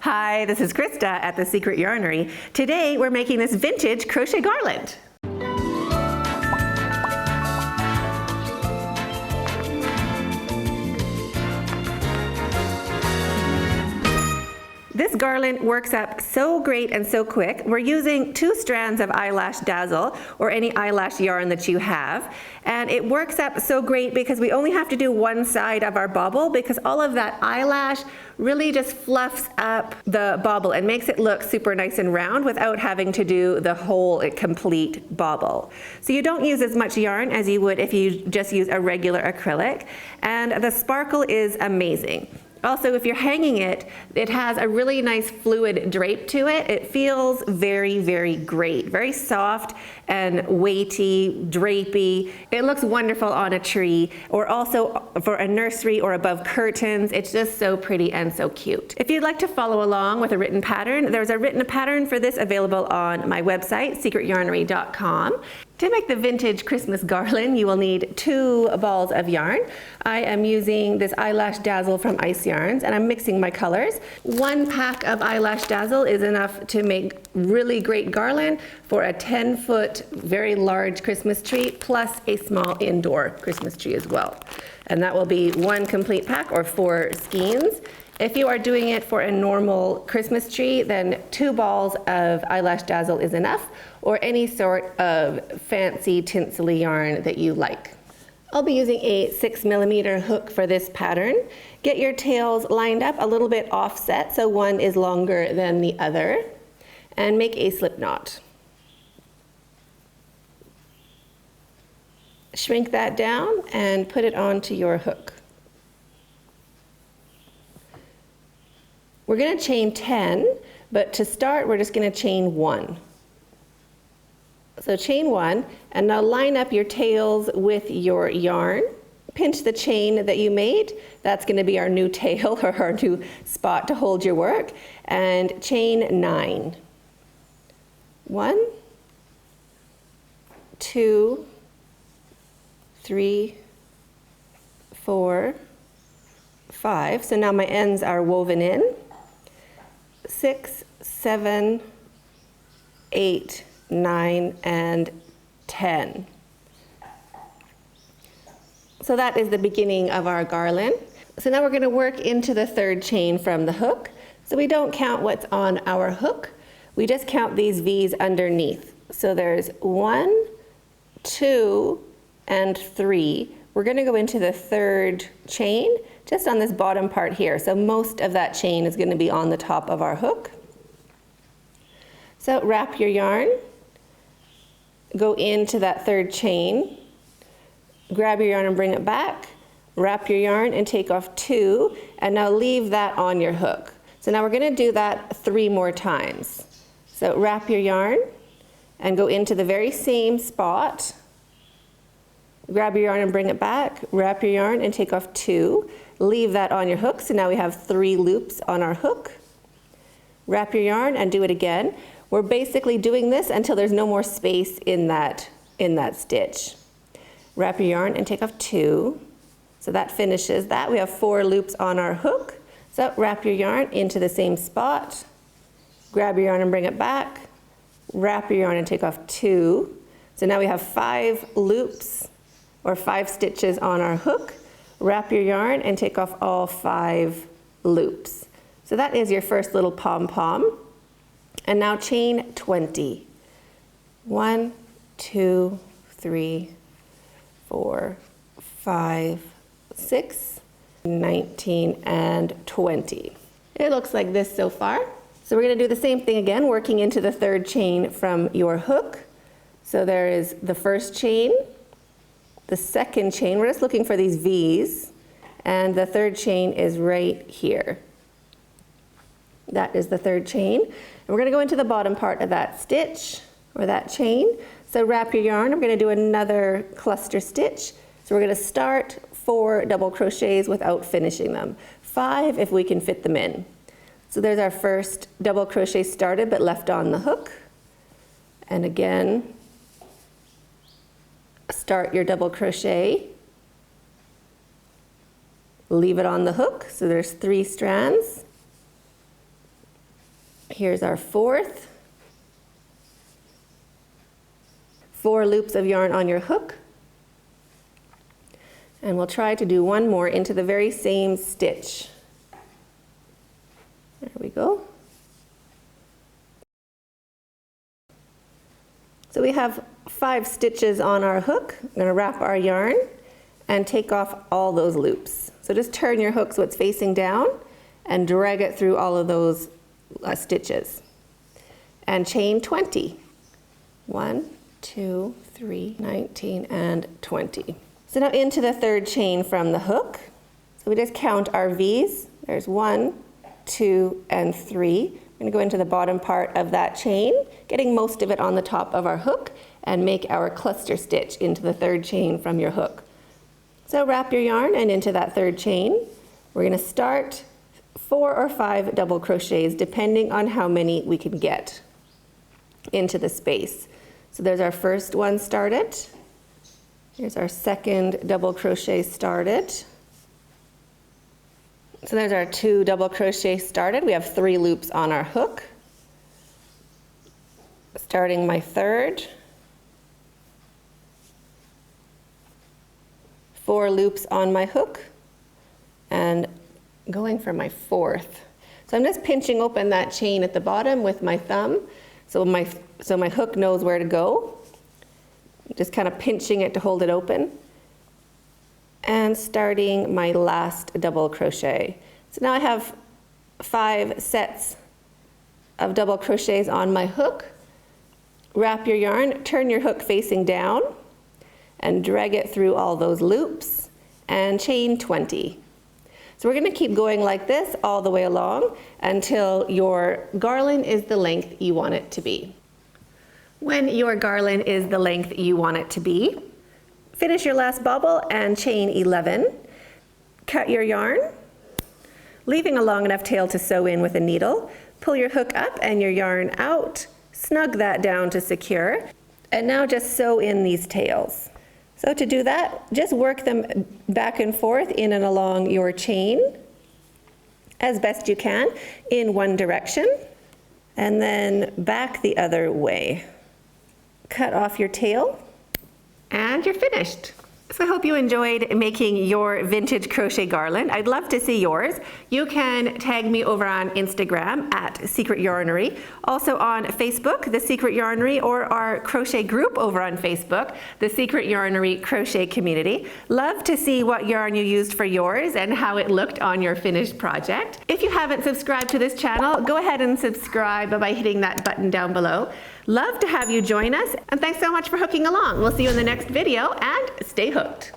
Hi, this is Krista at the Secret Yarnery. Today we're making this vintage crochet garland. This garland works up so great and so quick. We're using 2 strands of eyelash dazzle or any eyelash yarn that you have. And it works up so great because we only have to do one side of our bobble because all of that eyelash really just fluffs up the bobble and makes it look super nice and round without having to do the whole complete bobble. So you don't use as much yarn as you would if you just use a regular acrylic. And the sparkle is amazing. Also, if you're hanging it, it has a really nice fluid drape to it. It feels very, very great. Very soft and weighty, drapey. It looks wonderful on a tree or also for a nursery or above curtains. It's just so pretty and so cute. If you'd like to follow along with a written pattern, there's a written pattern for this available on my website, secretyarnery.com. To make the vintage Christmas garland, you will need 2 balls of yarn. I am using this eyelash dazzle from Ice Yarns, and I'm mixing my colors. 1 pack of eyelash dazzle is enough to make really great garland for a 10-foot, very large Christmas tree, plus a small indoor Christmas tree as well. And that will be 1 complete pack or 4 skeins. If you are doing it for a normal Christmas tree, then 2 balls of eyelash dazzle is enough, or any sort of fancy tinsely yarn that you like. I'll be using a 6mm hook for this pattern. Get your tails lined up a little bit offset so one is longer than the other, and make a slip knot. Shrink that down and put it onto your hook. We're going to chain 10, but to start we're just going to chain 1. So chain 1, and now line up your tails with your yarn. Pinch the chain that you made. That's going to be our new tail or our new spot to hold your work. And chain 9. 1, 2, 3, 4, 5. So now my ends are woven in. 6, 7, 8, 9, and 10. So that is the beginning of our garland. So now we're going to work into the 3rd chain from the hook. So we don't count what's on our hook. We just count these V's underneath. So there's 1, 2, and 3. We're going to go into the 3rd chain just on this bottom part here. So most of that chain is going to be on the top of our hook. So wrap your yarn, go into that 3rd chain, grab your yarn and bring it back, wrap your yarn and take off 2, and now leave that on your hook. So now we're going to do that 3 more times. So wrap your yarn and go into the very same spot, grab your yarn and bring it back, wrap your yarn and take off 2, leave that on your hook. So now we have 3 loops on our hook. Wrap your yarn and do it again. We're basically doing this until there's no more space in that stitch. Wrap your yarn and take off 2. So that finishes that. We have 4 loops on our hook. So wrap your yarn into the same spot, grab your yarn and bring it back, wrap your yarn and take off 2. So now we have 5 loops or 5 stitches on our hook. Wrap your yarn and take off all 5 loops. So that is your first little pom-pom. And now chain 20. 1, 2, 3, 4, 5, 6, 19, and 20. It looks like this so far. So we're going to do the same thing again, working into the 3rd chain from your hook. So there is the 1st chain, the 2nd chain, we're just looking for these V's, and the 3rd chain is right here. That is the 3rd chain. And we're going to go into the bottom part of that stitch or that chain. So wrap your yarn. I'm going to do another cluster stitch. So we're going to start 4 double crochets without finishing them. 5 if we can fit them in. So there's our first double crochet started but left on the hook. And again, start your double crochet, leave it on the hook. So there's 3 strands. Here's our fourth. 4 loops of yarn on your hook. And we'll try to do one more into the very same stitch. There we go. So we have 5 stitches on our hook. I'm going to wrap our yarn and take off all those loops. So just turn your hook so it's facing down and drag it through all of those stitches. And chain 20. 1, 2, 3, 19, and 20. So now into the 3rd chain from the hook. So we just count our V's. There's 1, 2, and 3. We're going to go into the bottom part of that chain, getting most of it on the top of our hook, and make our cluster stitch into the 3rd chain from your hook. So wrap your yarn and into that 3rd chain. We're going to start 4 or 5 double crochets, depending on how many we can get into the space. So there's our first one started. Here's our 2nd double crochet started. So there's our 2 double crochet started. We have 3 loops on our hook. Starting my 3rd. 4 loops on my hook. And going for my 4th. So I'm just pinching open that chain at the bottom with my thumb so my hook knows where to go. Just kind of pinching it to hold it open. And starting my last double crochet. So now I have 5 sets of double crochets on my hook. Wrap your yarn, turn your hook facing down, and drag it through all those loops, and chain 20. So we're going to keep going like this all the way along until your garland is the length you want it to be. When your garland is the length you want it to be, finish your last bobble and chain 11. Cut your yarn, leaving a long enough tail to sew in with a needle. Pull your hook up and your yarn out, snug that down to secure, and now just sew in these tails. So to do that, just work them back and forth in and along your chain as best you can in one direction, and then back the other way. Cut off your tail, and you're finished. So I hope you enjoyed making your vintage crochet garland. I'd love to see yours. You can tag me over on Instagram at Secret Yarnery, also on Facebook, The Secret Yarnery, or our crochet group over on Facebook, The Secret Yarnery Crochet Community. Love to see what yarn you used for yours and how it looked on your finished project. If you haven't subscribed to this channel, go ahead and subscribe by hitting that button down below. Love to have you join us, and thanks so much for hooking along. We'll see you in the next video, and stay hooked.